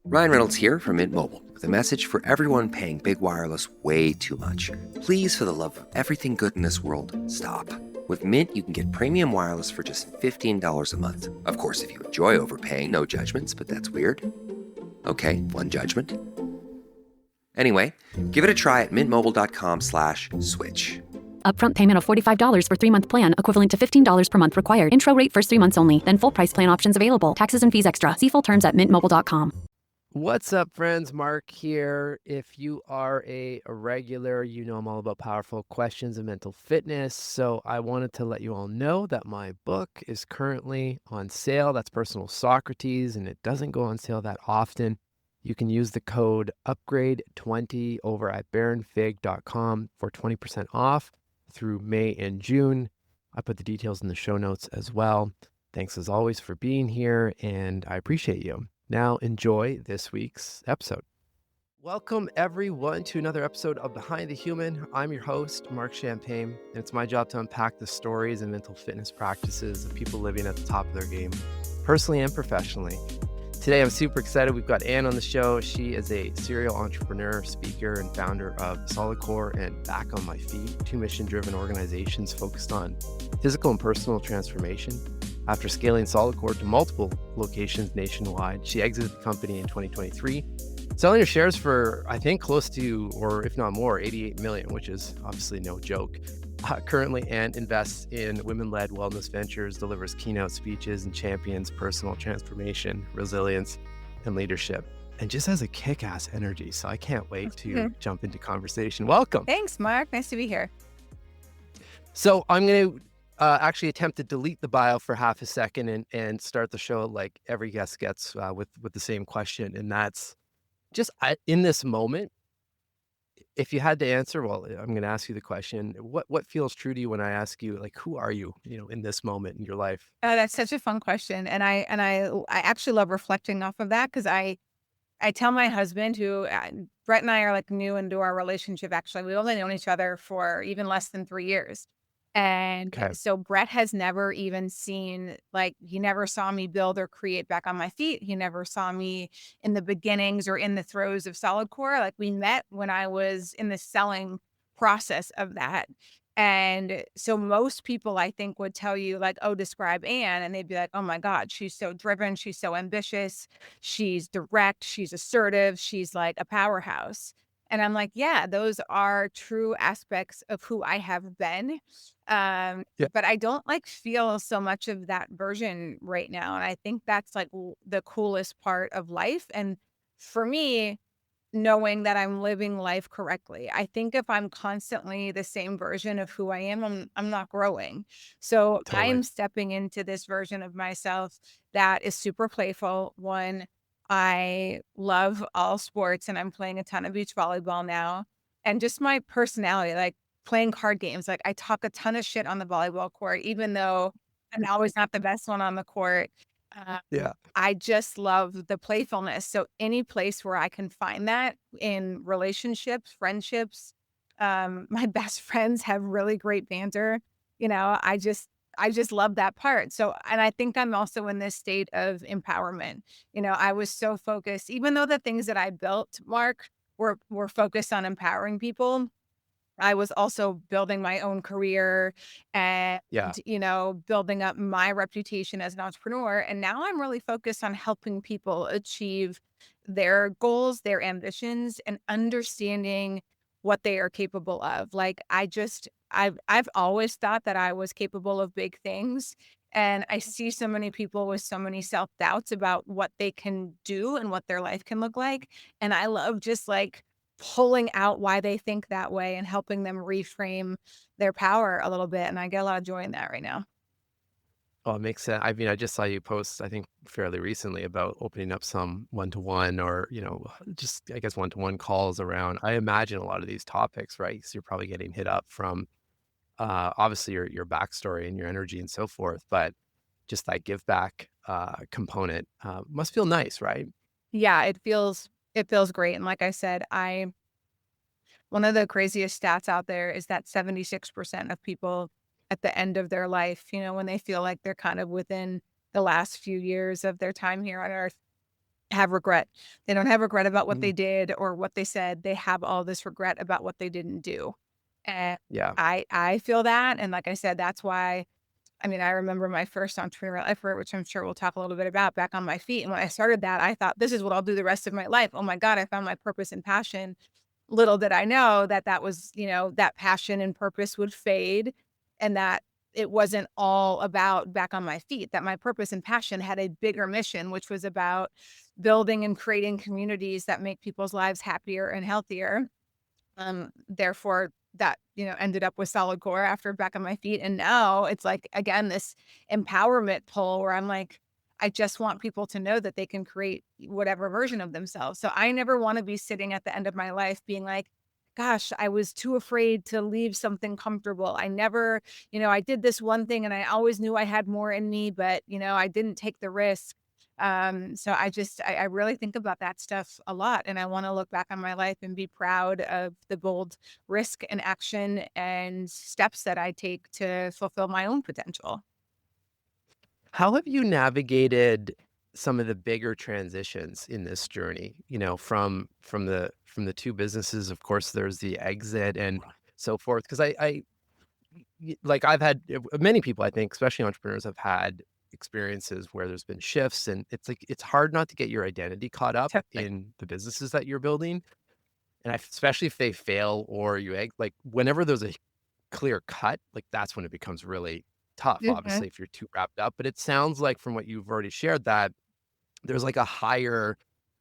Ryan Reynolds here from Mint Mobile with a message for everyone paying big wireless way too much. Please, for the love of everything good in this world, stop. With Mint, you can get premium wireless for just $15 a month. Of course, if you enjoy overpaying, no judgments, but that's weird. Okay, one judgment. Anyway, give it a try at mintmobile.com/switch. Upfront payment of $45 for 3-month plan, equivalent to $15 per month required. Intro rate first 3 months only, then full price plan options available. Taxes and fees extra. See full terms at mintmobile.com. What's up, friends? Mark here. If you are a regular, you know I'm all about powerful questions and mental fitness. So I wanted to let you all know that my book is currently on sale. That's Personal Socrates, and it doesn't go on sale that often. You can use the code UPGRADE20 over at baronfig.com for 20% off through May and June. I put the details in the show notes as well. Thanks as always for being here, and I appreciate you. Now enjoy this week's episode. Welcome everyone to another episode of Behind the Human. I'm your host, Mark Champagne, and it's my job to unpack the stories and mental fitness practices of people living at the top of their game, personally and professionally. Today, I'm super excited. We've got Anne on the show. She is a serial entrepreneur, speaker, and founder of Solid Core and Back on My Feet, two mission-driven organizations focused on physical and personal transformation. After scaling Solid Core to multiple locations nationwide, she exited the company in 2023, selling her shares for, I think, close to, or if not more, 88 million, which is obviously no joke. Currently, Anne invests in women-led wellness ventures, delivers keynote speeches, and champions personal transformation, resilience, and leadership, and just has a kick-ass energy. So I can't wait to jump into conversation. Welcome. Thanks, Mark. Nice to be here. So I'm going to actually attempt to delete the bio for half a second and start the show like every guest gets with the same question. And that's just in this moment, if you had to answer, well, I'm going to ask you the question, what feels true to you when I ask you, like, who are you, in this moment in your life? That's such a fun question. And I actually love reflecting off of that because I tell my husband who Brett and I are like new into our relationship. Actually, we've only known each other for even less than 3 years. And so Brett has never even seen, like, he never saw me build or create Back on My Feet. He never saw me in the beginnings or in the throes of Solid Core. Like, we met when I was in the selling process of that. And so most people, I think, would tell you, like, oh, describe Anne. And they'd be like, oh my God, she's so driven. She's so ambitious. She's direct. She's assertive. She's like a powerhouse. And I'm like, yeah, those are true aspects of who I have been. But I don't like feel so much of that version right now. And I think that's like the coolest part of life. And for me, knowing that I'm living life correctly. I think if I'm constantly the same version of who I am, I'm not growing. So Totally. I'm stepping into this version of myself that is super playful. One, I love all sports and I'm playing a ton of beach volleyball now. And just my personality, like playing card games, like I talk a ton of shit on the volleyball court, even though I'm always not the best one on the court. I just love the playfulness. So any place where I can find that in relationships, friendships, my best friends have really great banter. I just love that part. So, and I think I'm also in this state of empowerment. I was so focused, even though the things that I built, Mark, were focused on empowering people. I was also building my own career and, building up my reputation as an entrepreneur. And now I'm really focused on helping people achieve their goals, their ambitions, and understanding what they are capable of. Like I've always thought that I was capable of big things. And I see so many people with so many self-doubts about what they can do and what their life can look like. And I love just like pulling out why they think that way and helping them reframe their power a little bit. And I get a lot of joy in that right now. Oh, it makes sense. I mean, I just saw you post, I think fairly recently, about opening up some one-to-one or, just, I guess, one-to-one calls around, I imagine, a lot of these topics, right? Because you're probably getting hit up from obviously your backstory and your energy and so forth, but just that give back component must feel nice, right? Yeah, it feels great. And like I said, one of the craziest stats out there is that 76% of people at the end of their life, when they feel like they're kind of within the last few years of their time here on earth, have regret. They don't have regret about what Mm, they did or what they said. They have all this regret about what they didn't do. And yeah. I feel that. And like I said, that's why I mean, I remember my first entrepreneurial effort, which I'm sure we'll talk a little bit about, back on my feet. And when I started that, I thought, this is what I'll do the rest of my life. Oh my God, I found my purpose and passion. Little did I know that that was, that passion and purpose would fade and that it wasn't all about back on my feet, that my purpose and passion had a bigger mission, which was about building and creating communities that make people's lives happier and healthier. Therefore, that, ended up with solid core after back on my feet. And now it's like, again, this empowerment pull where I'm like, I just want people to know that they can create whatever version of themselves. So I never want to be sitting at the end of my life being like, gosh, I was too afraid to leave something comfortable. I never, I did this one thing and I always knew I had more in me, but, I didn't take the risk. So I really think about that stuff a lot. And I want to look back on my life and be proud of the bold risk and action and steps that I take to fulfill my own potential. How have you navigated some of the bigger transitions in this journey? From the two businesses, of course, there's the exit and so forth. Because like I've had many people, I think, especially entrepreneurs, have had experiences where there's been shifts, and it's like it's hard not to get your identity caught up Totally. in the businesses that you're building, and especially if they fail or like whenever there's a clear cut, like that's when it becomes really tough, Mhm. obviously, if you're too wrapped up. But it sounds like from what you've already shared that there's like the higher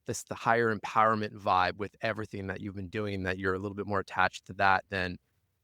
empowerment vibe with everything that you've been doing, that you're a little bit more attached to that than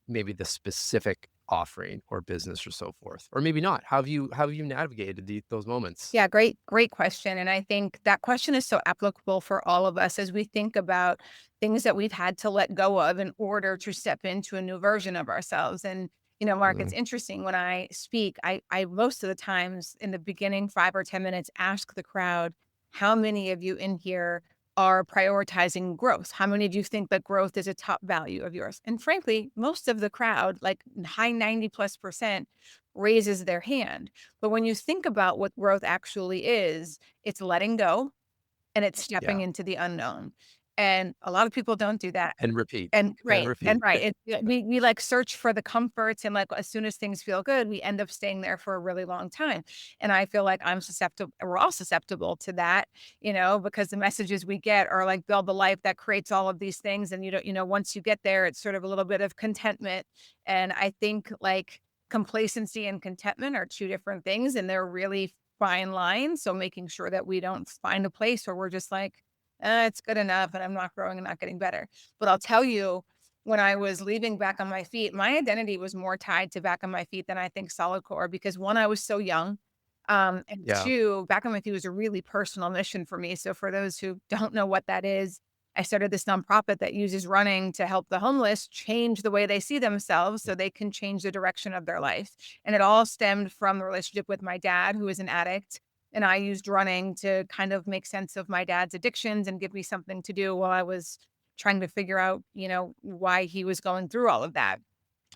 maybe the specific offering or business or so forth. Or maybe not. How have you navigated those moments? Yeah, great question. And I think that question is so applicable for all of us as we think about things that we've had to let go of in order to step into a new version of ourselves. And, Mark, it's Mm, interesting when I speak, I most of the times in the beginning 5 or 10 minutes ask the crowd, how many of you in here are prioritizing growth? How many of you think that growth is a top value of yours? And frankly, most of the crowd, like high 90+% raises their hand. But when you think about what growth actually is, it's letting go and it's stepping yeah. into the unknown. And a lot of people don't do that. And repeat. And And right, and repeat. right. We like search for the comforts and like as soon as things feel good, we end up staying there for a really long time. And I feel like I'm susceptible, we're all susceptible to that, because the messages we get are like build the life that creates all of these things. And once you get there, it's sort of a little bit of contentment. And I think like complacency and contentment are two different things and they're really fine lines. So making sure that we don't find a place where we're just like, it's good enough and I'm not growing and not getting better. But I'll tell you, when I was leaving back on my feet, my identity was more tied to back on my feet than I think solid core because one, I was so young. And Yeah. two, back on my feet was a really personal mission for me. So for those who don't know what that is, I started this nonprofit that uses running to help the homeless change the way they see themselves so they can change the direction of their life. And it all stemmed from the relationship with my dad, who is an addict. And I used running to kind of make sense of my dad's addictions and give me something to do while I was trying to figure out, why he was going through all of that.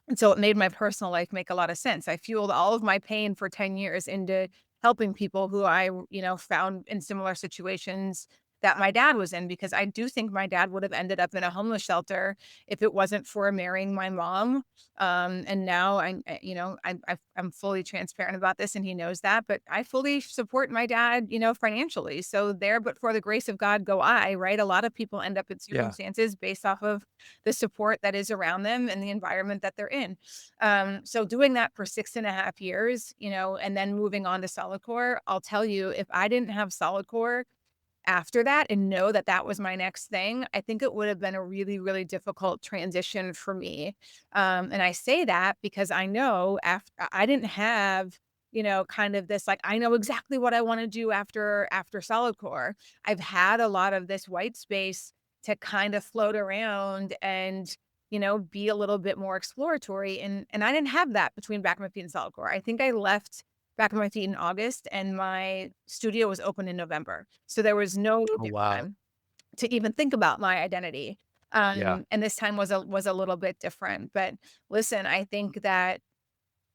And so it made my personal life make a lot of sense. I fueled all of my pain for 10 years into helping people who I, found in similar situations that my dad was in, because I do think my dad would have ended up in a homeless shelter if it wasn't for marrying my mom. And now I'm fully transparent about this and he knows that, but I fully support my dad, financially. So there, but for the grace of God, go I, right? A lot of people end up in Yeah. circumstances based off of the support that is around them and the environment that they're in. So doing that for 6.5 years, and then moving on to solid core, I'll tell you, if I didn't have solid core after that and know that that was my next thing, I think it would have been a really, really difficult transition for me. And I say that because I know after I didn't have, kind of this like I know exactly what I want to do after solid core. I've had a lot of this white space to kind of float around and be a little bit more exploratory. And I didn't have that between back of my feet and solid core. I think I left back on my feet in August and my studio was open in November. So there was no Oh, wow. time to even think about my identity. Yeah. And this time was a little bit different. But listen, I think that,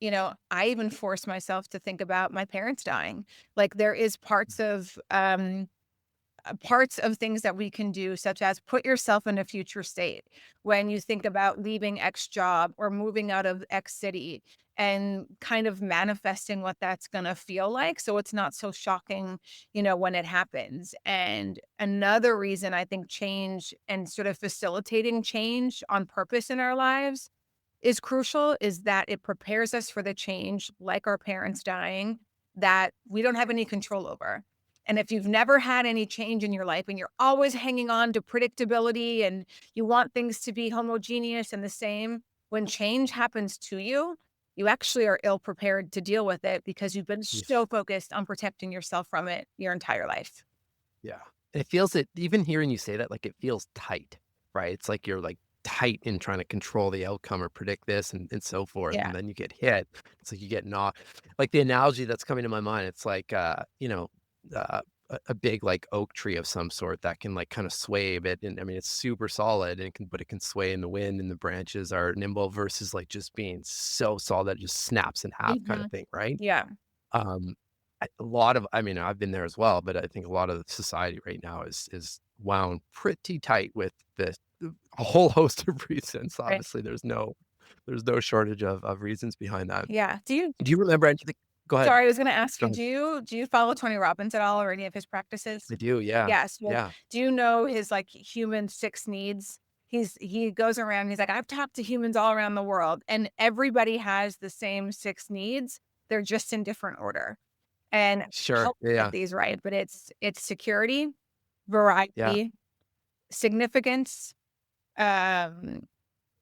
I even forced myself to think about my parents dying. Like there is parts of parts of things that we can do, such as put yourself in a future state when you think about leaving X job or moving out of X city and kind of manifesting what that's going to feel like. So it's not so shocking, when it happens. And another reason I think change and sort of facilitating change on purpose in our lives is crucial is that it prepares us for the change, like our parents dying, that we don't have any control over. And if you've never had any change in your life and you're always hanging on to predictability and you want things to be homogeneous and the same, when change happens to you, you actually are ill prepared to deal with it because you've been so Yes. focused on protecting yourself from it your entire life. Yeah. It feels it even hearing you say that, like, it feels tight, right? It's like you're, like, tight in trying to control the outcome or predict this and so forth, Yeah. and then you get hit. It's like you get knocked like, the analogy that's coming to my mind, it's like, uh, a big, like, oak tree of some sort that can, like, kinda sway a bit, and, I mean, it's super solid, and it can sway in the wind, and the branches are nimble versus, like, just being so solid that it just snaps in half kinda Mhm. thing, right? Yeah. Um, a lot of I mean, I've been there as well, but I think a lot of society right now is wound pretty tight with a whole host of reasons. Right. Obviously, there's no shortage of reasons behind that. Yeah. Do you remember anything Go ahead. Sorry, I was gonna ask Go you, ahead. do you follow Tony Robbins at all or any of his practices? I do, yeah. Yes. Well, Yeah. do you know his, like, human 6 needs? He goes around, he's like, "I've talked to humans all around the world, and everybody has the same 6 needs. They're just in different order." And Sure. help Yeah, me get yeah. these right, but it's security, Yeah. variety, significance, um,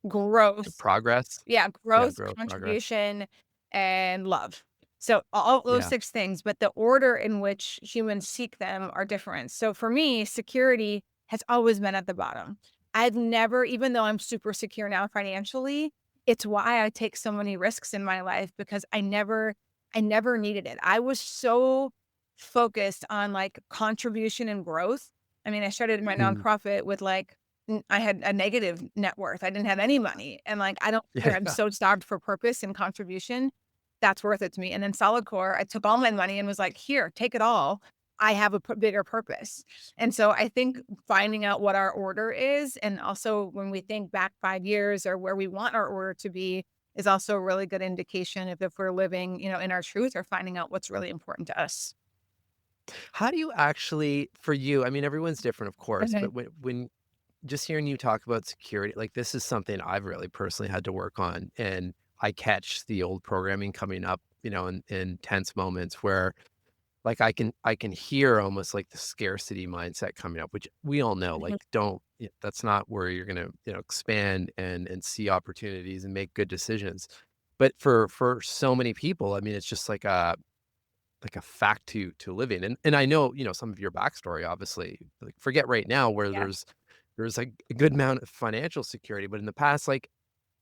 growth. Progress. Yeah, Yeah, growth, growth, progress. contribution, and love. So all those Yeah. 6 things, but the order in which humans seek them are different. So for me, security has always been at the bottom. I've never, even though I'm super secure now financially, it's why I take so many risks in my life because I never needed it. I was so focused on, like, contribution and growth. I mean, I started my Mm. nonprofit with, like, I had a negative net worth. I didn't have any money, and, like, I don't care. Yeah, I'm yeah. so starved for purpose and contribution. That's worth it to me. And then Solid Core, I took all my money and was like, "Here, take it all. I have a bigger purpose." And so I think finding out what our order is, and also when we think back 5 years or where we want our order to be, is also a really good indication of if we're living, in our truth or finding out what's really important to us. How do you actually for you, I mean, everyone's different, of course, Okay. but when just hearing you talk about security, like, this is something I've really personally had to work on, and I catch the old programming coming up, in tense moments where, like, I can hear almost, like, the scarcity mindset coming up, which we all know, Mhm. like, don't that's not where you're gonna, expand and see opportunities and make good decisions. But for so many people, I mean, it's just like a fact to living. And I know, some of your backstory, obviously, like, forget right now where Yeah. there's like a good amount of financial security, but in the past, like,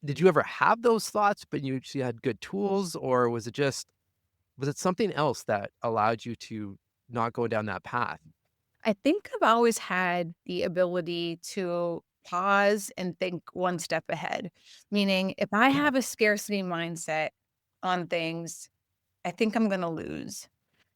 did you ever have those thoughts, but you had good tools, or was it something else that allowed you to not go down that path? I think I've always had the ability to pause and think one step ahead. Meaning, if I Yeah. have a scarcity mindset on things, I think I'm going to lose.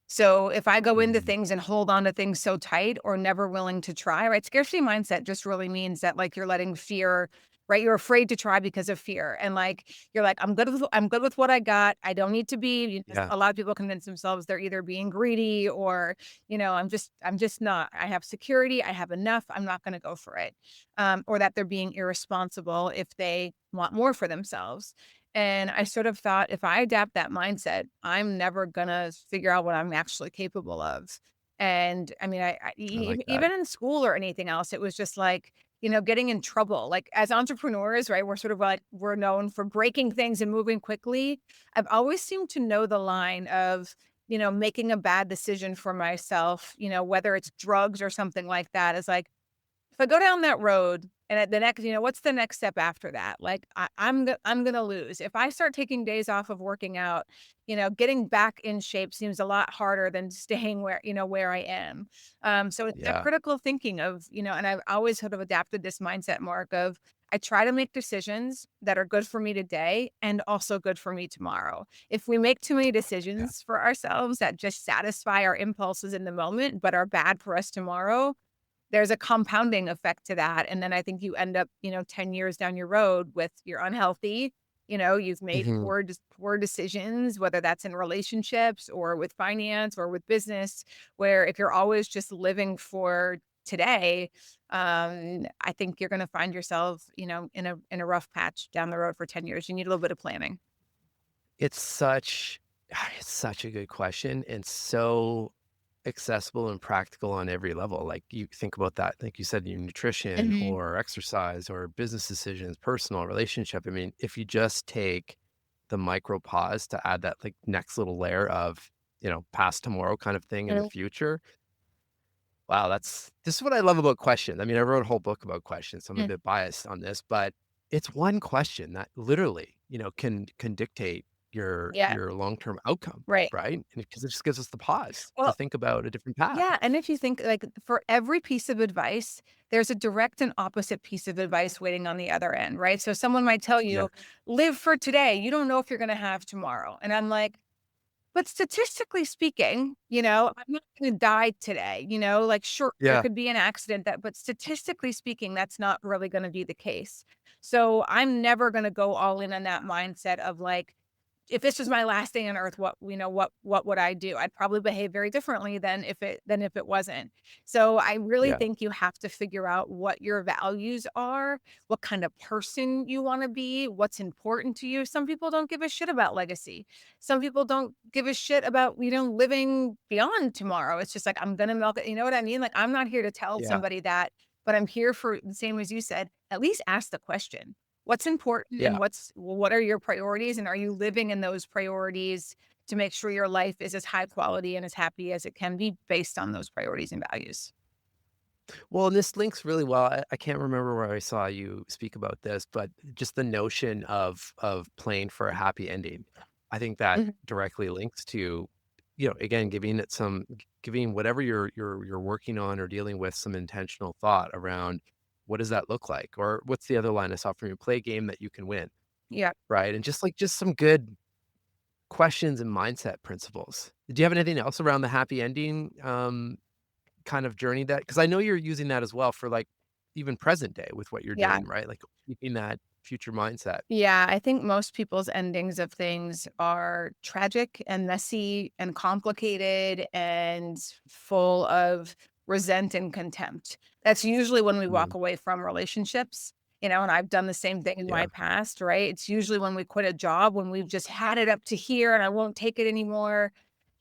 So if I go into Mhm. things and hold on to things so tight or never willing to try, right? Scarcity mindset just really means that, like, you're letting fear, right? You're afraid to try because of fear. And, like, you're like, I'm good with what I got. I don't need to be, Yeah. a lot of people convince themselves they're either being greedy or, I'm just not. I have security, I have enough, I'm not going to go for it. Or that they're being irresponsible if they want more for themselves. And I sort of thought if I adapt that mindset, I'm never gonna figure out what I'm actually capable of. And I mean, I like that. even in school or anything else, it was just like, getting in trouble. Like as entrepreneurs, right? We're sort of like, we're known for breaking things and moving quickly. I've always seemed to know the line of, making a bad decision for myself, whether it's drugs or something like that, is like, if I go down that road and at the next, what's the next step after that? Like I'm gonna lose. If I start taking days off of working out, getting back in shape seems a lot harder than staying where I am. So it's that Yeah. critical thinking of, and I've always sort of adapted this mindset, Mark, of I try to make decisions that are good for me today and also good for me tomorrow. If we make too many Yeah. decisions for ourselves that just satisfy our impulses in the moment but are bad for us tomorrow, there's a compounding effect to that, and then I think you end up, 10 years down your road with you're unhealthy, you've made Mhm. poor decisions, whether that's in relationships or with finance or with business, where if you're always just living for today, I think you're gonna find yourself, in a rough patch down the road for 10 years. You need a little bit of planning. It's such it's such a good question and so accessible and practical on every level. Like you think about that, like you said, your nutrition Mhm. or exercise or business decisions, personal relationship. I mean, if you just take the micro pause to add that like next little layer of, past tomorrow kind of thing in the Mhm. future. Wow, this is what I love about questions. I mean, I wrote a whole book about questions, so I'm a Mm. bit biased on this, but it's one question that literally, can dictate Yeah, your long-term outcome, right. right? And because it just gives us the pause to Well, think about a different path. yeah, and if you think like for every piece of advice, there's a direct and opposite piece of advice waiting on the other end, right? So someone might tell Yeah. you, live for today. You don't know if you're going to have tomorrow. And I'm like, but statistically speaking, I'm not going to die today, like sure, there Yeah. could be an accident but statistically speaking, that's not really going to be the case. So I'm never going to go all in on that mindset of like, if this was my last day on earth, what would I do? I'd probably behave very differently than if it wasn't. So I really Yeah. think you have to figure out what your values are, what kind of person you want to be, what's important to you. Some people don't give a shit about legacy. Some people don't give a shit about, living beyond tomorrow. It's just like I'm gonna milk it. You know what I mean? Like I'm not here to tell Yeah. somebody that, but I'm here for the same as you said, at least ask the question. What's important and Yeah. what are your priorities, and are you living in those priorities to make sure your life is as high quality and as happy as it can be based on those priorities and values? Well, and this links really well. I can't remember where I saw you speak about this, but just the notion of playing for a happy ending. I think that Mhm. directly links to, again, giving whatever you're working on or dealing with some intentional thought around what does that look like? Or what's the other line I saw from you? Play a game that you can win, Yeah. right? And just some good questions and mindset principles. Do you have anything else around the happy ending kind of journey that because I know you're using that as well for, like, even present day with what you're Yeah. doing, right? Like, keeping that future mindset. Yeah, I think most people's endings of things are tragic and messy and complicated and full of resent and contempt. That's usually when we Mm, walk away from relationships, and I've done the same thing in yeah, my past, right? It's usually when we quit a job, when we've just had it up to here and I won't take it anymore,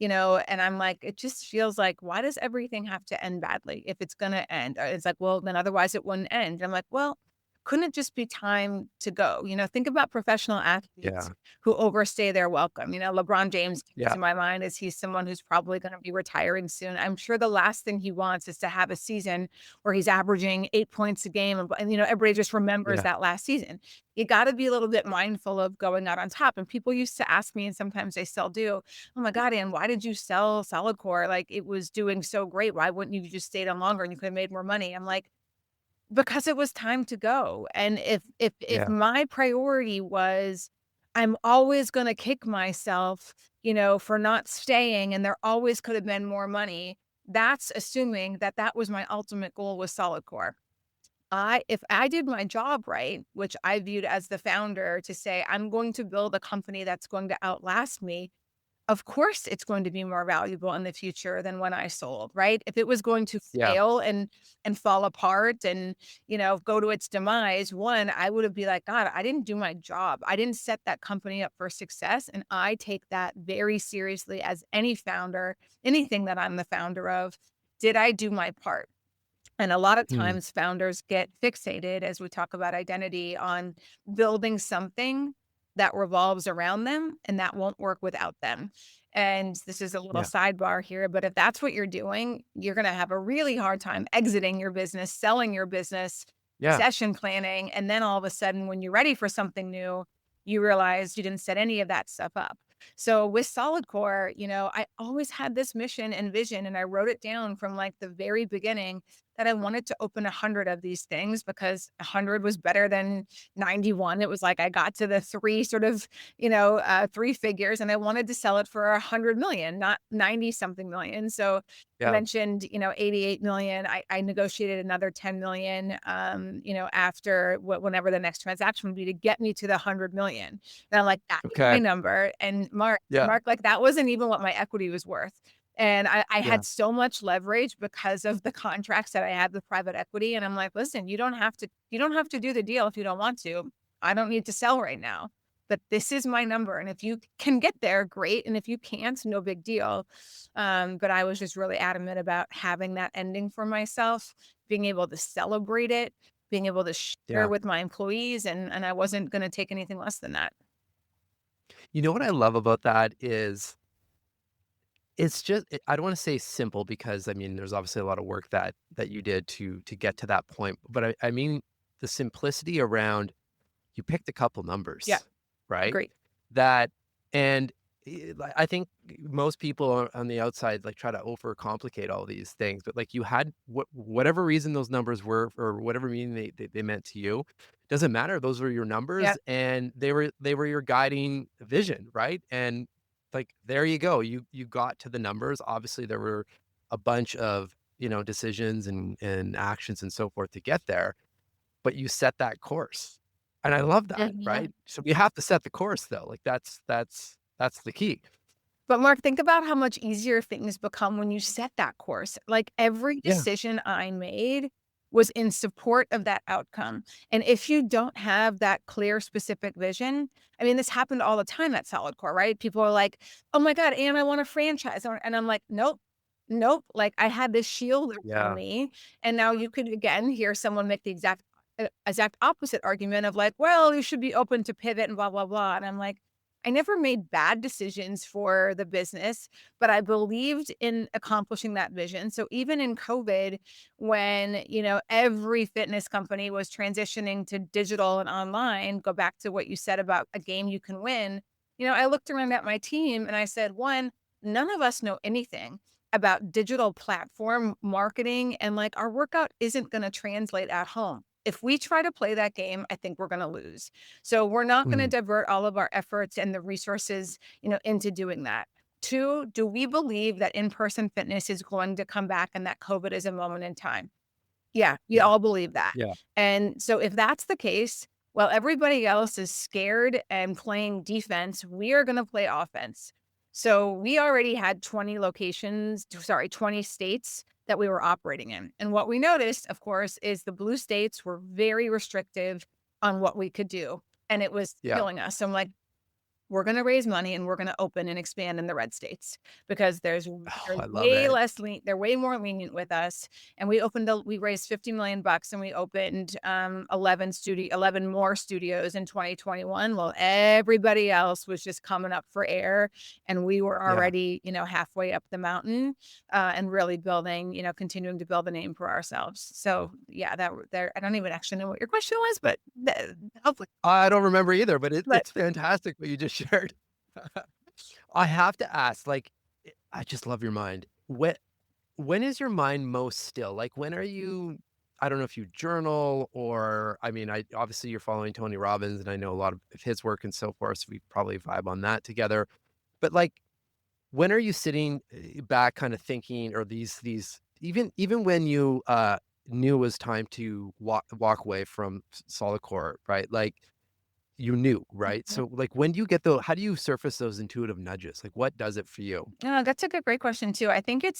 and I'm like, it just feels like, why does everything have to end badly if it's going to end? It's like, well, then otherwise it wouldn't end. I'm like, well, couldn't it just be time to go? Think about professional athletes yeah, who overstay their welcome. LeBron James comes yeah, to my mind as he's someone who's probably going to be retiring soon. I'm sure the last thing he wants is to have a season where he's averaging 8 points a game. And everybody just remembers yeah, that last season. You got to be a little bit mindful of going out on top. And people used to ask me, and sometimes they still do, oh my God, Ann, why did you sell Solidcore? Like it was doing so great. Why wouldn't you just stayed on longer and you could have made more money? I'm like, because it was time to go, and if yeah, my priority was, I'm always gonna kick myself, for not staying, and there always could have been more money, that's assuming that that was my ultimate goal with Solid Core. If I did my job right, which I viewed as the founder to say, "I'm going to build a company that's going to outlast me," of course, it's going to be more valuable in the future than when I sold, right? If it was going to yeah, fail and fall apart and, go to its demise, one, I would have be like, God, I didn't do my job. I didn't set that company up for success. And I take that very seriously as any founder, anything that I'm the founder of. Did I do my part? And a lot of mm, times founders get fixated as we talk about identity on building something that revolves around them and that won't work without them. And this is a little yeah, sidebar here, but if that's what you're doing, you're going to have a really hard time exiting your business, selling your business, yeah, session planning. And then all of a sudden, when you're ready for something new, you realize you didn't set any of that stuff up. So with Solid Core, I always had this mission and vision, and I wrote it down from like the very beginning that I wanted to open 100 of these things because 100 was better than 91. It was like I got to the three sort of, three figures, and I wanted to sell it for 100 million, not 90 something million. So you Yeah. mentioned, 88 million. I negotiated another 10 million, after whenever the next transaction would be to get me to the 100 million. And I'm like, that's my Okay. number. And Yeah. Mark, like that wasn't even what my equity was worth. And I Yeah. had so much leverage because of the contracts that I had with private equity. And I'm like, listen, you don't have to do the deal if you don't want to. I don't need to sell right now. But this is my number. And if you can get there, great. And if you can't, no big deal. But I was just really adamant about having that ending for myself, being able to celebrate it, being able to share Yeah. with my employees, and I wasn't gonna take anything less than that. You know what I love about that is it's just I don't wanna say simple because, I mean, there's obviously a lot of work that you did to get to that point, but I mean the simplicity around you picked a couple Yeah, numbers, right? agree. That and like, I think most people on the outside, like, try to overcomplicate all these things, but, like, you had whatever reason those numbers were or whatever meaning they meant to you, doesn't matter, those were your Yeah. numbers, and they were your guiding vision, right? And, like, there you go, you got to the numbers, obviously, there were a bunch of, decisions and actions and so forth to get there, but you set that course, and I love that, Yeah. right? So you have to set the course though, like that's the key. But Mark, think about how much easier things become when you set that course. Like every Yeah. decision I made was in support of that outcome. And if you don't have that clear, specific vision, I mean, this happened all the time at Solid Core, right? People are like, oh my God, Anne, I want a franchise. And I'm like, nope. Nope. Like I had this shield around Yeah. me. And now you could again hear someone make the exact opposite argument of like, well, you should be open to pivot and blah, blah, blah. And I'm like, I never made bad decisions for the business, but I believed in accomplishing that vision. So even in COVID, when, every fitness company was transitioning to digital and online, go back to what you said about a game you can win. I looked around at my team and I said, one, none of us know anything about digital platform marketing, and like our workout isn't going to translate at home. If we try to play that game, I think we're going to lose. So we're not going to Mm. divert all of our efforts and the resources, into doing that. Two, do we believe that in-person fitness is going to come back and that COVID is a moment in time? Yeah, we Yeah. all believe that. Yeah. And so if that's the case, while everybody else is scared and playing defense, we are going to play offense. So we already had 20 states that we were operating in. And what we noticed, of course, is the blue states were very restrictive on what we could do. And it was Yeah. killing us. So I'm like, we're gonna raise money and we're gonna open and expand in the red states because Oh, they're I love way it. less they're way more lenient with us. And we raised 50 million bucks and we opened 11 more studios in 2021 while everybody else was just coming up for air. And we were Yeah. already, halfway up the mountain and really building, continuing to build a name for ourselves. So yeah, that there I don't even actually know what your question was, but hopefully I don't remember either, but but it's fantastic what you just shared. I have to ask, like, I just love your mind. When is your mind most still? Like, when are you I don't know if you journal or I mean, I obviously you're following Tony Robbins and I know a lot of his work and so forth, so we probably vibe on that together. But like, when are you sitting back kind of thinking or these even when you knew it was time to walk away from solid core, right? Like you knew, right? So like when do you get how do you surface those intuitive nudges? Like what does it for you? Oh, that's a great question too. I think I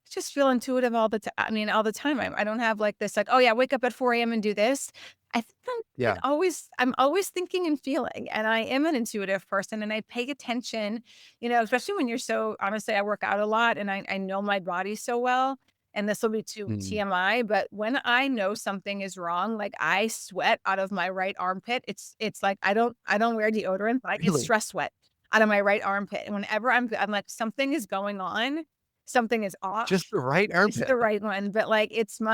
just feel intuitive all the time. I mean, all the time. I don't have like this, like, oh yeah, wake up at 4 a.m. and do this. I think Yeah. I'm always thinking and feeling, and I am an intuitive person, and I pay attention. Especially when you're so honestly, I work out a lot, and I know my body so well. And this will be too Mm. TMI, but when I know something is wrong, like I sweat out of my right armpit. It's like I don't wear deodorant, but I get Really? stress sweat out of my right armpit. And whenever I'm like, something is going on, something is Just off. the right It's armpit. the right one, but like it's the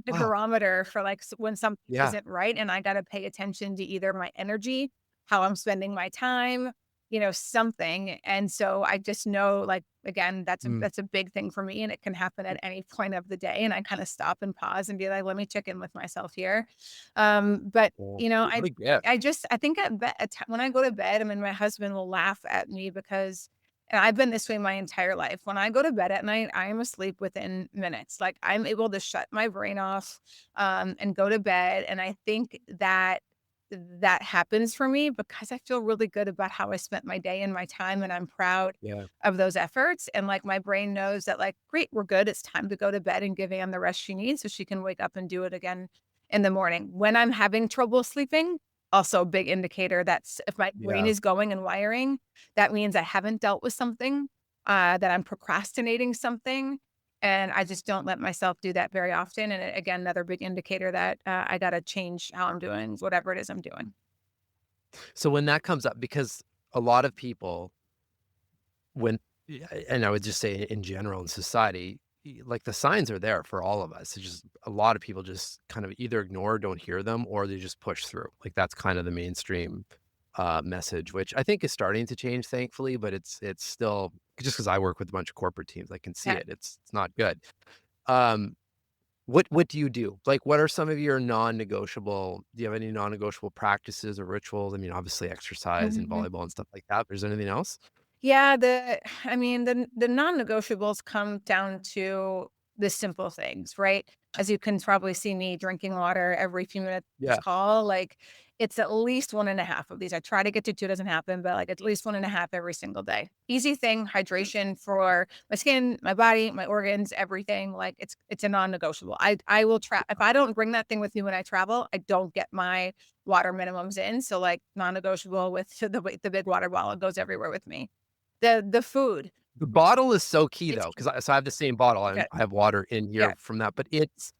Wow. barometer for like when something Yeah. isn't right, and I got to pay attention to either my energy, how I'm spending my time, something. And so I just know, like, again, Mm. that's a big thing for me, and it can happen at any point of the day. And I kind of stop and pause and be like, let me check in with myself here. But Well, what a gift. I think when I go to bed, I mean, my husband will laugh at me because, and I've been this way my entire life. When I go to bed at night, I am asleep within minutes. Like, I'm able to shut my brain off, and go to bed. And I think that that happens for me because I feel really good about how I spent my day and my time, and I'm proud Yeah. of those efforts. And like, my brain knows that, like, great, we're good. It's time to go to bed and give Anne the rest she needs so she can wake up and do it again in the morning. When I'm having trouble sleeping, also a big indicator that's if my brain Yeah. is going and wiring, that means I haven't dealt with something, that I'm procrastinating something. And I just don't let myself do that very often. And again, another big indicator that I got to change how I'm doing whatever it is I'm doing. So when that comes up, because a lot of people, when yeah, and I would just say in general in society, like the signs are there for all of us. It's just a lot of people just kind of either ignore, don't hear them, or they just push through. Like that's kind of the mainstream message, which I think is starting to change, thankfully. But it's still just because I work with a bunch of corporate teams, I can see Yeah. it. It's not good. Um, what do you do? Like, what are some of your non-negotiable? Do you have any non-negotiable practices or rituals? I mean, obviously exercise and Mhm. volleyball and stuff like that. But is there anything else? Yeah, I mean, the non-negotiables come down to the simple things, right? As you can probably see me drinking water every few minutes of this Yeah. call, like, it's at least 1.5 of these. I try to get to 2, doesn't happen, but, like, at least 1.5 every single day. Easy thing, hydration for my skin, my body, my organs, everything. Like, it's a non-negotiable. I will try if I don't bring that thing with me when I travel, I don't get my water minimums in. So, like, non-negotiable with the big water bottle goes everywhere with me. The food, The bottle is so key it's though, because I have the same bottle. good. I have water in Yeah, here from that, but it's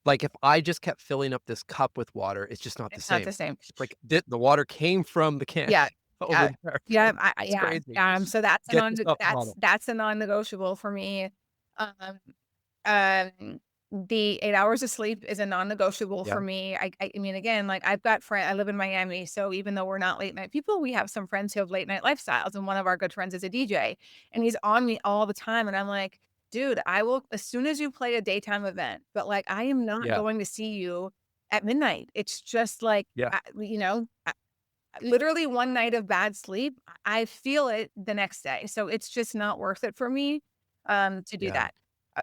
like if I just kept filling up this cup with water, it's just not the it's not the same. same. It's like the water came from the can Yeah, over yeah, there. yeah, It's crazy. so that's Get yourself a bottle. that's a non-negotiable for me. Um Um, the 8 hours of sleep is a non-negotiable for Yeah, me. I mean, again, like, I've got friend I live in Miami, so even though we're not late night people, we have some friends who have late night lifestyles, and one of our good friends is a DJ, and he's on me all the time, and I'm like, "Dude, I will as soon as you play a daytime event, but, like, I am not yeah, going to see you at midnight." It's just like, yeah, literally one night of bad sleep, I feel it the next day. So it's just not worth it for me, to do yeah. that.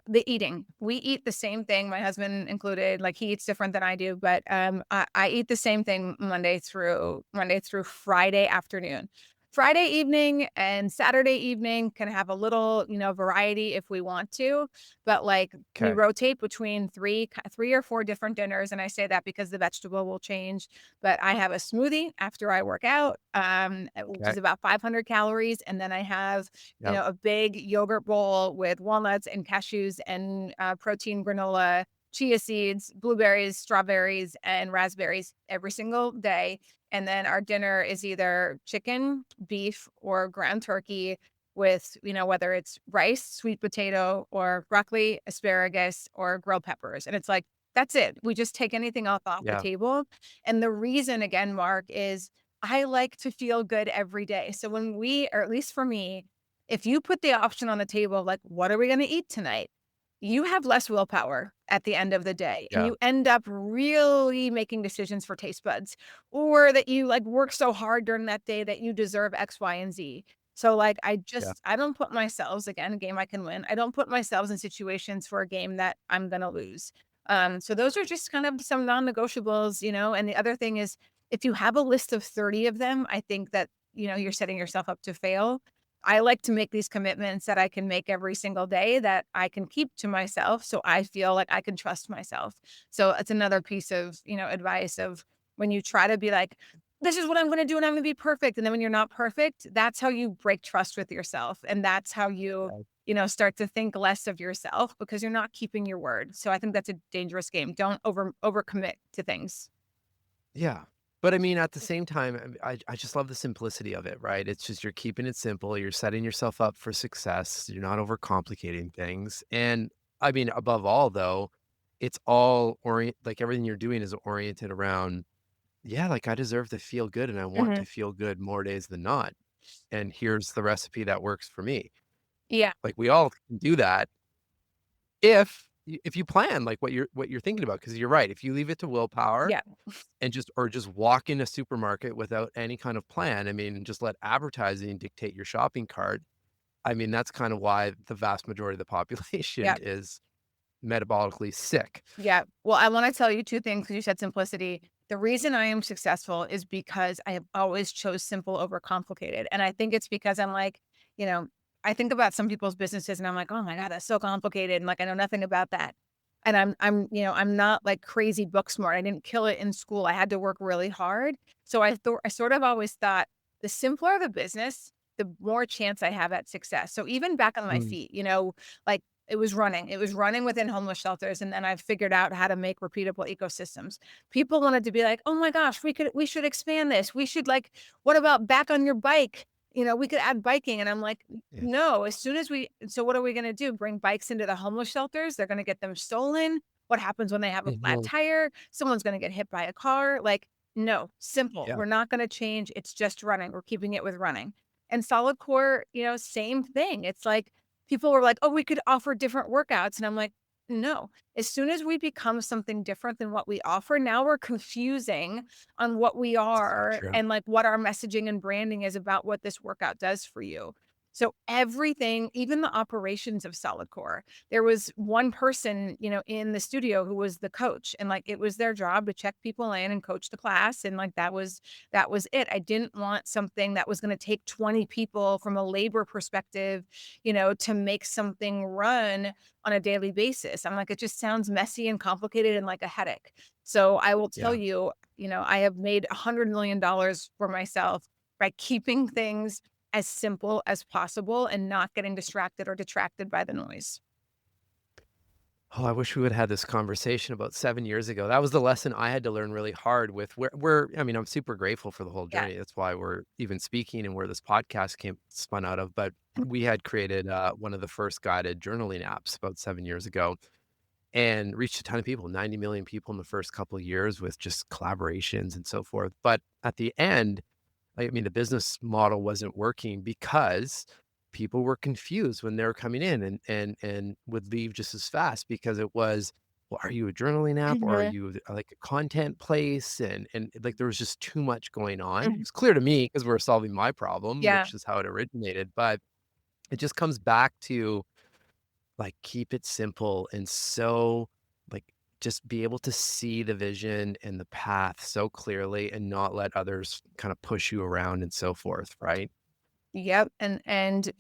The eating, we eat the same thing, my husband included. Like, he eats different than I do, but I eat the same thing Monday through Friday afternoon. Friday evening and Saturday evening can have a little, variety if we want to, but like, we Okay. rotate between three or four different dinners. And I say that because the vegetable will change, but I have a smoothie after I work out, which Okay. is about 500 calories, and then I have, Yeah. a big yogurt bowl with walnuts and cashews and, protein granola, chia seeds, blueberries, strawberries, and raspberries every single day. And then our dinner is either chicken, beef, or ground turkey with, whether it's rice, sweet potato, or broccoli, asparagus, or grilled peppers. And it's like, that's it. We just take anything else off the Yeah. table. And the reason, again, Mark, is I like to feel good every day. So when or at least for me, if you put the option on the table, like, what are we going to eat tonight? You have less willpower at the end of the day, and Yeah. you end up really making decisions for taste buds, or that you, like, work so hard during that day that you deserve X, Y, and Z. So, like, Yeah. I don't put myself, again, a game I can win. I don't put myself in situations for a game that I'm gonna lose. So those are just kind of some non-negotiables, and the other thing is, if you have a list of 30 of them, I think that, you're setting yourself up to fail. I like to make these commitments that I can make every single day that I can keep to myself, so I feel like I can trust myself. So it's another piece of, advice of when you try to be like, "This is what I'm gonna do, and I'm gonna be perfect," and then when you're not perfect, that's how you break trust with yourself, and that's how you, Yeah. start to think less of yourself because you're not keeping your word. So I think that's a dangerous game. Don't overcommit to things. Yeah. But I mean, at the same time, I just love the simplicity of it, right? It's just you're keeping it simple. You're setting yourself up for success. You're not overcomplicating things. And I mean, above all, though, it's all like everything you're doing is oriented around, yeah, like I deserve to feel good and I want Mhm. to feel good more days than not. and here's the recipe that works for me. Yeah. Like, we all can do that if you plan like what you're thinking about, because you're right. If you leave it to willpower Yeah. and just walk in a supermarket without any kind of plan, I mean, just let advertising dictate your shopping cart. I mean, that's kind of why the vast majority of the population Yeah. is metabolically sick. Yeah. Well, I want to tell you two things because you said simplicity. The reason I am successful is because I have always chose simple over complicated. And I think it's because I'm like, you know, I think about some people's businesses and I'm like, oh my God, that's so complicated. And like, I know nothing about that. And I'm not like crazy book smart. I didn't kill it in school. I had to work really hard. So I sort of always thought the simpler the business, the more chance I have at success. So even back on my Mm, feet, like it was running. It was running within homeless shelters, and then I figured out how to make repeatable ecosystems. People wanted to be like, "Oh my gosh, we should expand this. We should like, what about back on your bike? We could add biking." And I'm like, yeah. "No, as soon as so what are we gonna do? Bring bikes into the homeless shelters? They're gonna get them stolen. What happens when they have a flat Mhm. tire? Someone's gonna get hit by a car. Like, no, simple. Yeah. We're not gonna change. It's just running. We're keeping it with running." And solid core, same thing. It's like people were like, "Oh, we could offer different workouts." And I'm like, "No. As soon as we become something different than what we offer, now we're confusing on what we So are true. and like what our messaging and branding is about what this workout does for you." So everything, even the operations of solid core, there was one person, in the studio who was the coach, and like it was their job to check people in and coach the class, and like that was it. I didn't want something that was going to take 20 people from a labor perspective, to make something run on a daily basis. I'm like, it just sounds messy and complicated and like a headache. So I will tell Yeah. you, I have made $100 million for myself by keeping things as simple as possible and not getting distracted or detracted by the noise. Oh, I wish we would have had this conversation about 7 years ago. That was the lesson I had to learn really hard with where I mean, I'm super grateful for the whole Yeah. journey. That's why we're even speaking and where this podcast came spun out of. But we had created one of the first guided journaling apps about 7 years ago and reached a ton of people, 90 million people in the first couple of years with just collaborations and so forth. But at the end, I mean, the business model wasn't working because people were confused when they were coming in and would leave just as fast because it was, well, are you a journaling app or are Mhm, you like a content place? And like there was just too much going on. mhm. It's clear to me because we're solving my problem, Yeah. which is how it originated. But it just comes back to like keep it simple and so like just be able to see the vision and the path so clearly and not let others kind of push you around and so forth, right? Yep. And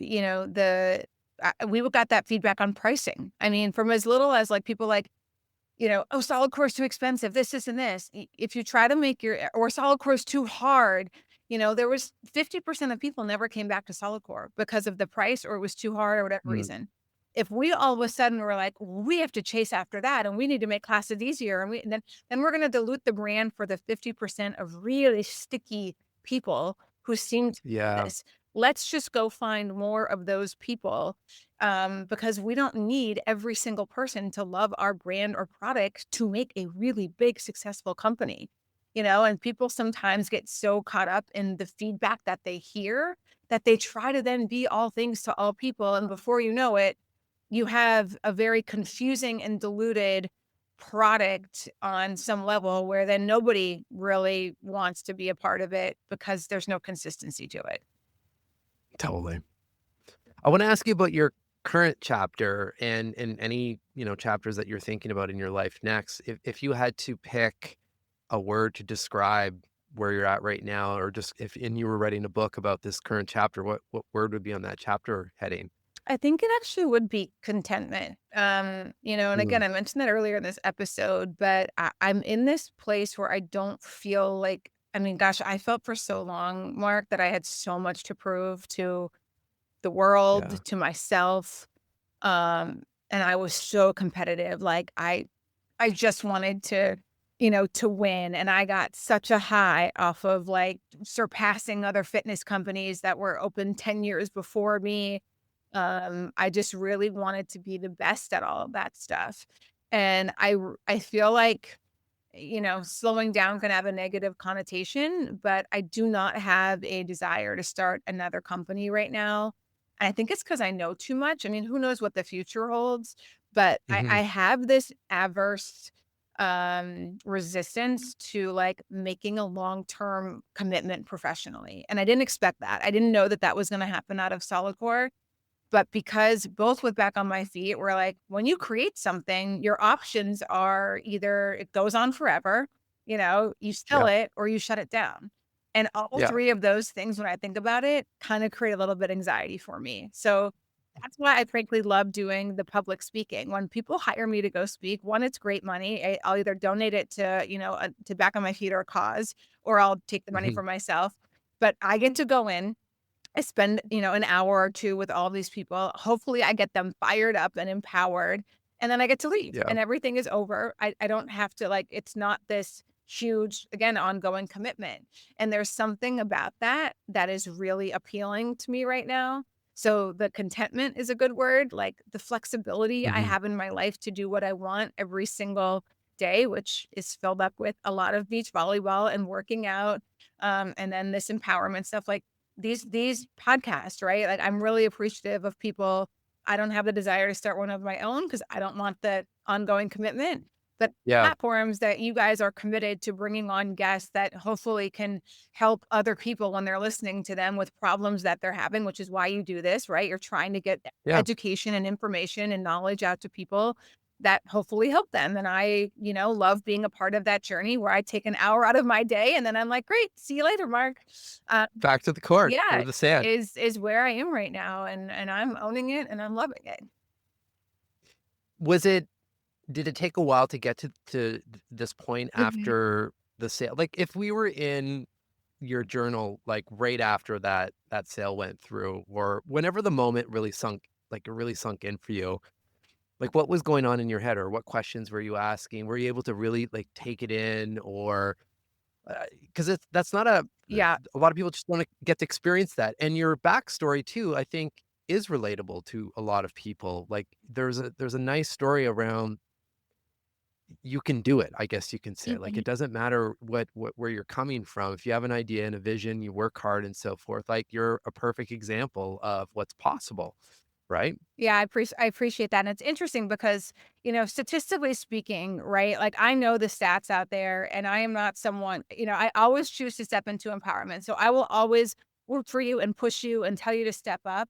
we got that feedback on pricing. I mean, from as little as like people like, "Oh, solid core is too expensive, this, and this." If you try to make or solid core is too hard, there was 50% of people never came back to solid core because of the price or it was too hard or whatever Mm, reason. If we all of a sudden were like, we have to chase after that and we need to make classes easier and then we're going to dilute the brand for the 50% of really sticky people who seem to yeah, this. Let's just go find more of those people, because we don't need every single person to love our brand or product to make a really big, successful company. And people sometimes get so caught up in the feedback that they hear that they try to then be all things to all people. And before you know it, you have a very confusing and diluted product on some level where then nobody really wants to be a part of it because there's no consistency to it. totally. I want to ask you about your current chapter and any, chapters that you're thinking about in your life next. If you had to pick a word to describe where you're at right now, or just if and you were writing a book about this current chapter, what word would be on that chapter heading? I think it actually would be contentment. And Mm, again, I mentioned that earlier in this episode, but I'm in this place where I don't feel like, I mean, gosh, I felt for so long, Mark, that I had so much to prove to the yeah. world, to myself. And I was so competitive. Like I just wanted to win. And I got such a high off of like surpassing other fitness companies that were open 10 years before me. I just really wanted to be the best at all of that stuff. And I feel like slowing down can have a negative connotation, but I do not have a desire to start another company right now. And I think it's because I know too much. I mean, who knows what the future holds, but Hmm. I have this adverse resistance to like making a long-term commitment professionally. And I didn't expect that. I didn't know that that was going to happen out of Solidcore. But because both with Back on My Feet, we're like, when you create something, your options are either it goes on forever, you sell Yeah. it or you shut it down. And all Yeah. three of those things, when I think about it, kind of create a little bit anxiety for me. So that's why I frankly love doing the public speaking. When people hire me to go speak, one, it's great money. I'll either donate it to, to Back on My Feet or a cause, or I'll take the money Hmm. for myself. But I get to go in, I spend, an hour or 2 with all these people. Hopefully, I get them fired up and empowered, and then I get to leave, Yeah. and everything is over. I don't have to, like it's not this huge, again, ongoing commitment, and there's something about that that is really appealing to me right now. So, the contentment is a good word, like, the flexibility I Hmm. have in my life to do what I want every single day, which is filled up with a lot of beach volleyball and working out, and then this empowerment stuff, like, these podcasts, right? Like, I'm really appreciative of people. I don't have the desire to start one of my own because I don't want the ongoing commitment, but Yeah. platforms that you guys are committed to bringing on guests that hopefully can help other people when they're listening to them with problems that they're having, which is why you do this, right? You're trying to get Yeah. education and information and knowledge out to people that hopefully help them. And I, love being a part of that journey where I take an hour out of my day and then I'm like, great, see you later, Mark. Uh, Back to the court yeah, or the sand. is where I am right now, and I'm owning it, and I'm loving it. Was it Did it take a while to get to this point Mhm. after the sale? Like, if we were in your journal, like, right after that sale went through, or whenever the moment really sunk, like, it really sunk in for you, like, what was going on in your head, or what questions were you asking? Were you able to really, like, take it in, or because that's not Yeah, a lot of people just wanna get to experience that, and your backstory too, I think, is relatable to a lot of people. Like, there's a nice story around you can do it, I guess you can say. Like, mhm. it doesn't matter what where you're coming from. If you have an idea and a vision, you work hard and so forth. Like, you're a perfect example of what's possible, right? Yeah, I appreciate that, and it's interesting because, statistically speaking, right, like, I know the stats out there, and I am not someone I always choose to step into empowerment, so I will always root for you and push you and tell you to step up.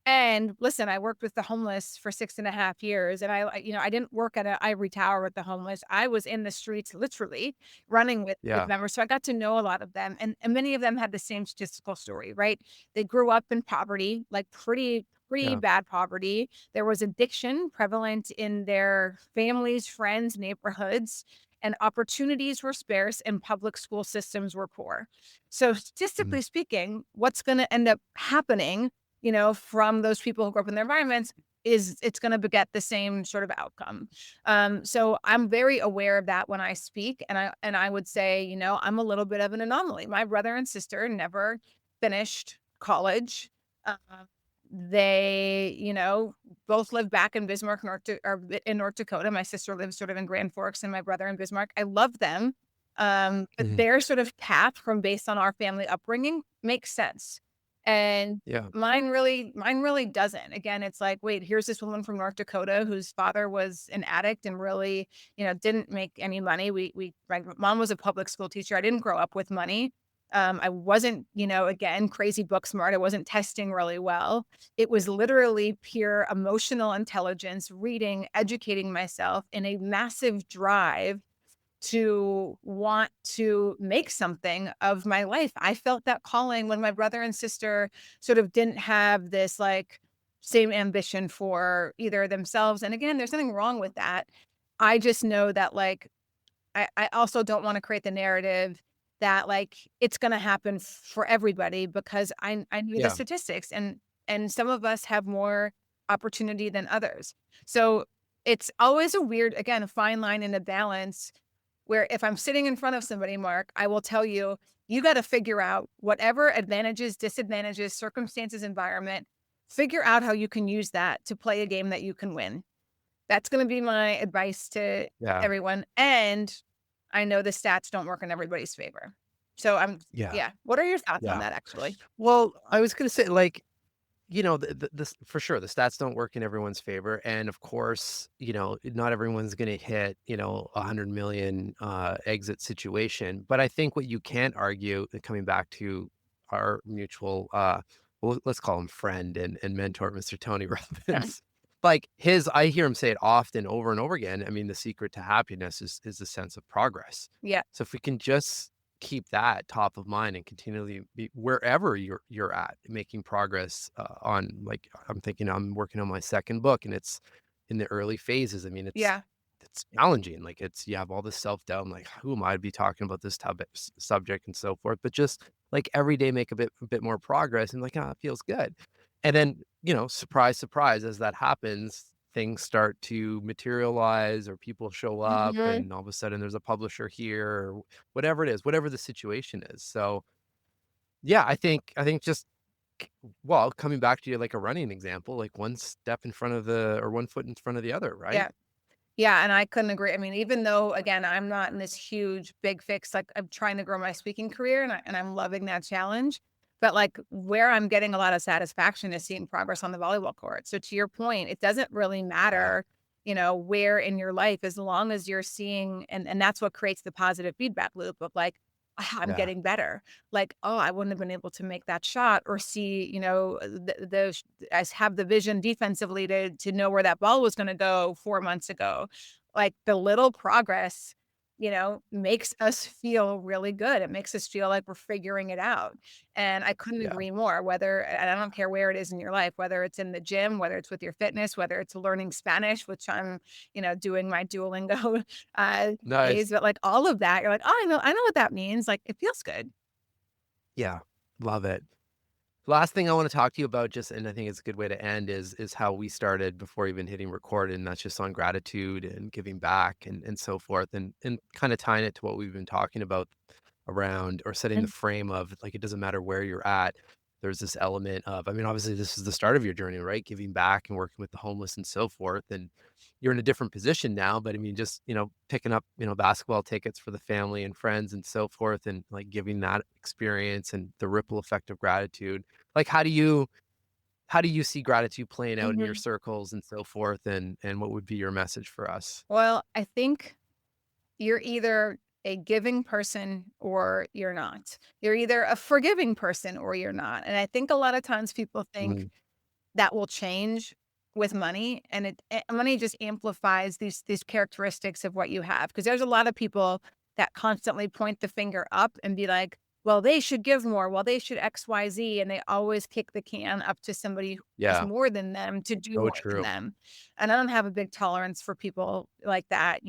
And listen, I worked with the homeless for 6.5 years, and I didn't work at an ivory tower with the homeless. I was in the streets literally running with Yeah. members, so I got to know a lot of them, and many of them had the same statistical story, right? They grew up in poverty, like pretty Yeah. bad poverty. There was addiction prevalent in their families, friends, neighborhoods, and opportunities were sparse and public school systems were poor. So Mhm. statistically speaking, what's going to end up happening from those people who grew up in their environments is it's going to beget the same sort of outcome. So I'm very aware of that when I speak, and I would say, I'm a little bit of an anomaly. My brother and sister never finished college. Uh, they, both live back in Bismarck, in North Dakota. My sister lives sort of in Grand Forks, and my brother in Bismarck. I love them, but Mhm. their sort of path from based on our family upbringing makes sense. And Yeah. mine really doesn't. Again, it's like, wait, here's this woman from North Dakota whose father was an addict and really, didn't make any money. My mom was a public school teacher. I didn't grow up with money. I wasn't, again, crazy book smart. I wasn't testing really well. It was literally pure emotional intelligence, reading, educating myself in a massive drive to want to make something of my life. I felt that calling when my brother and sister sort of didn't have this like same ambition for either themselves. And again, there's nothing wrong with that. I just know that like I also don't want to create the narrative that like it's going to happen for everybody because I knew the Yeah. statistics and some of us have more opportunity than others. So it's always a weird, again, a fine line and a balance where if I'm sitting in front of somebody, Mark, I will tell you, you got to figure out whatever advantages, disadvantages, circumstances, environment, figure out how you can use that to play a game that you can win. That's going to be my advice to Yeah. everyone. And I know the stats don't work in everybody's favor. So Yeah. yeah. What are your thoughts on Yeah. that actually? Well, I was gonna say, like, this for sure, the stats don't work in everyone's favor, and of course, not everyone's gonna hit, 100 million exit situation. But I think what you can't argue, coming back to our mutual, well, let's call him friend and mentor, Mr. Tony Yeah. Robbins. Like I hear him say it often, over and over again. I mean, the secret to happiness is the sense of progress. Yeah. So if we can just keep that top of mind and continually be wherever you're at, making progress, on, like, I'm thinking I'm working on my second book, and it's in the early phases. I mean, Yeah. it's challenging. Like, you have all this self-doubt, like, who am I to be talking about this topic, subject, and so forth. But just like every day make a bit more progress, and like, it feels good. And then, surprise, surprise, as that happens, things start to materialize, or people show up, Mhm. and all of a sudden there's a publisher here, or whatever it is, whatever the situation is. So yeah, I think just well, coming back to you, like a running example, like one step in front of the or one foot in front of the other, right? Yeah. Yeah, and I couldn't agree. I mean, even though again, I'm not in this huge big fix, like I'm trying to grow my speaking career and I'm loving that challenge. But like where I'm getting a lot of satisfaction is seeing progress on the volleyball court. So to your point, it doesn't really Yeah. matter, where in your life, as long as you're seeing and that's what creates the positive feedback loop of like, "Ah, I'm Yeah. getting better. Like, oh, I wouldn't have been able to make that shot or see, I have the vision defensively to know where that ball was gonna go 4 months ago. Like, the little progress, makes us feel really good. It makes us feel like we're figuring it out, and I couldn't Yeah. agree more, whether and I don't care where it is in your life, whether it's in the gym, whether it's with your fitness, whether it's learning Spanish, which I'm, doing my Duolingo, Nice. days, but, like, all of that, you're like, "Oh, I know what that means." Like, it feels good. Yeah. Love it. Last thing I want to talk to you about, just, and I think it's a good way to end, is how we started before even hitting record, and that's just on gratitude and giving back and so forth, and kind of tying it to what we've been talking about around, or setting the And frame of, like, it doesn't matter where you're at. There's this element of, I mean, obviously this is the start of your journey, right? Giving back and working with the homeless and so forth. And you're in a different position now, but I mean, just, picking up, basketball tickets for the family and friends and so forth, and like giving that experience and the ripple effect of gratitude. Like, how do you see gratitude playing out in your Mhm. circles and so forth? And what would be your message for us? Well, I think you're either a giving person or you're not. You're either a forgiving person or you're not, and I think a lot of times people think Mm, that will change with money, and money just amplifies these characteristics of what you have. Because there's a lot of people that constantly point the finger up and be like, "Well, they should give more. Well, they should XYZ," and they always kick the can up to somebody who has yeah, more than them to do so more than true. them, and I don't have a big tolerance for people like that,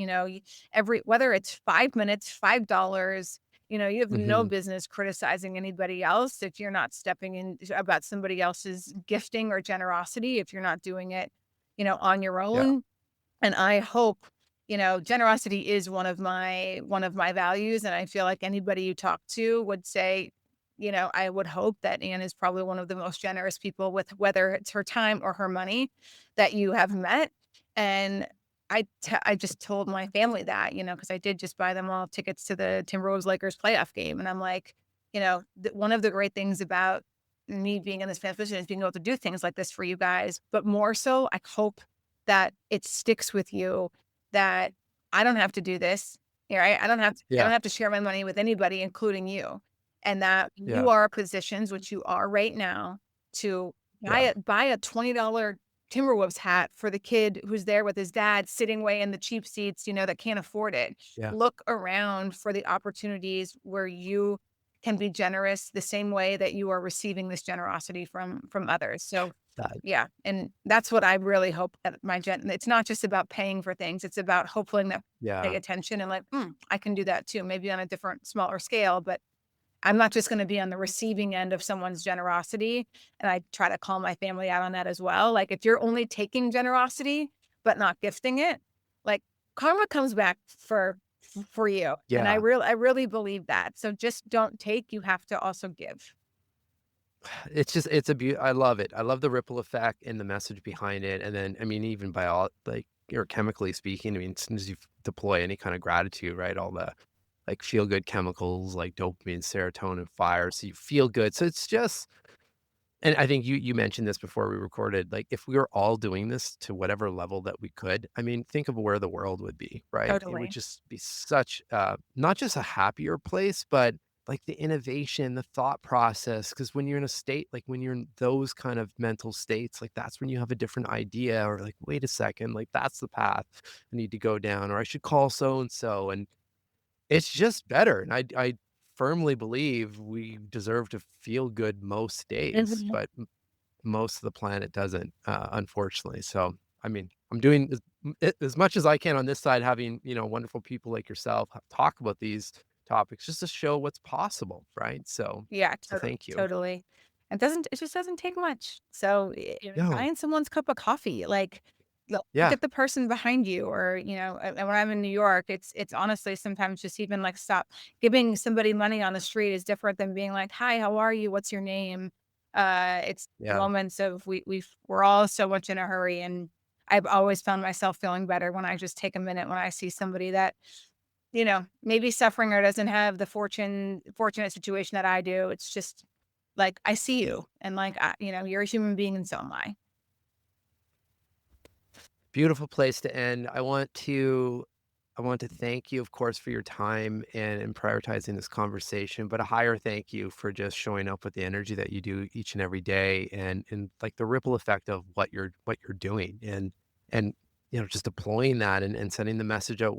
every whether it's 5 minutes, $5, you have no Hmm. business criticizing anybody else if you're not stepping in about somebody else's gifting or generosity, if you're not doing it, on your Yeah, own. And I hope, generosity is one of my values. And I feel like anybody you talk to would say, I would hope that Anne is probably one of the most generous people with whether it's her time or her money that you have met. And I just told my family that, because I did just buy them all tickets to the Timberwolves Lakers playoff game. And I'm like, one of the great things about me being in this position is being able to do things like this for you guys. But more so, I hope that it sticks with you that I don't have to do this, right? I yeah, don't have to share my money with anybody, including you. And that you yeah, are positions, which you are right now, to yeah, buy a $20 Timberwolves hat for the kid who's there with his dad sitting way in the cheap seats, that can't afford it. yeah. Look around for the opportunities where you can be generous the same way that you are receiving this generosity from others. So That, yeah, and that's what I really hope that it's not just about paying for things, it's about hoping that pay yeah, attention and like, I can do that too, maybe on a different, smaller scale, but I'm not just gonna be on the receiving end of someone's generosity, and I try to call my family out on that as well. Like, if you're only taking generosity, but not gifting it, like, karma comes back for you, and I yeah. really, I really believe that. So just don't take, you have to also give. It's just, it's a I love it. I love the ripple effect and the message behind it. And then, I mean, even by all, like, or chemically speaking, I mean, as soon as you deploy any kind of gratitude, right? All the like feel good chemicals like dopamine, serotonin fire. So you feel good. So it's just, and I think you mentioned this before we recorded, like, if we were all doing this to whatever level that we could, I mean, think of where the world would be, right? It would Totally. just be such, not just a happier place, but, like, the innovation, the thought process. Because when you're in a state like, when you're in those kind of mental states, like, that's when you have a different idea or, like, "Wait a second, like, that's the path I need to go down," or, "I should call so and so," and it's just better, and I firmly believe we deserve to feel good most days, Mhm. but most of the planet doesn't, unfortunately, so, I mean, I'm doing as much as I can on this side, having, wonderful people like yourself talk about these topics just to show what's possible, right? Yeah, So thank you. totally. It just doesn't take much. So, No. buying someone's cup of coffee, like, look Yeah. at the person behind you or, and when I'm in New York, it's honestly sometimes just even like stop giving somebody money on the street is different than being like, "Hi, how are you? What's your name?" It's the Yeah. moments of we're all so much in a hurry, and I've always found myself feeling better when I just take a minute when I see somebody that maybe suffering or doesn't have the fortunate situation that I do. It's just like, I see you and like, you're a human being and so am I. Beautiful place to end. I want to thank you, of course, for your time and prioritizing this conversation, but a higher thank you for just showing up with the energy that you do each and every day and like the ripple effect of what you're doing and just deploying that and sending the message out,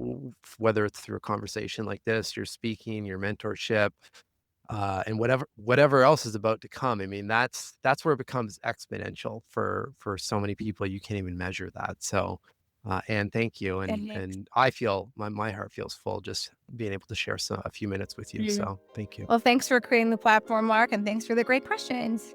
whether it's through a conversation like this, your speaking, your mentorship, and whatever else is about to come. I mean, that's where it becomes exponential for so many people. You can't even measure that. So, and thank you. And And and I feel my heart feels full just being able to share a few minutes with you. Mhm. So, thank you. Well, thanks for creating the platform, Mark, and thanks for the great questions.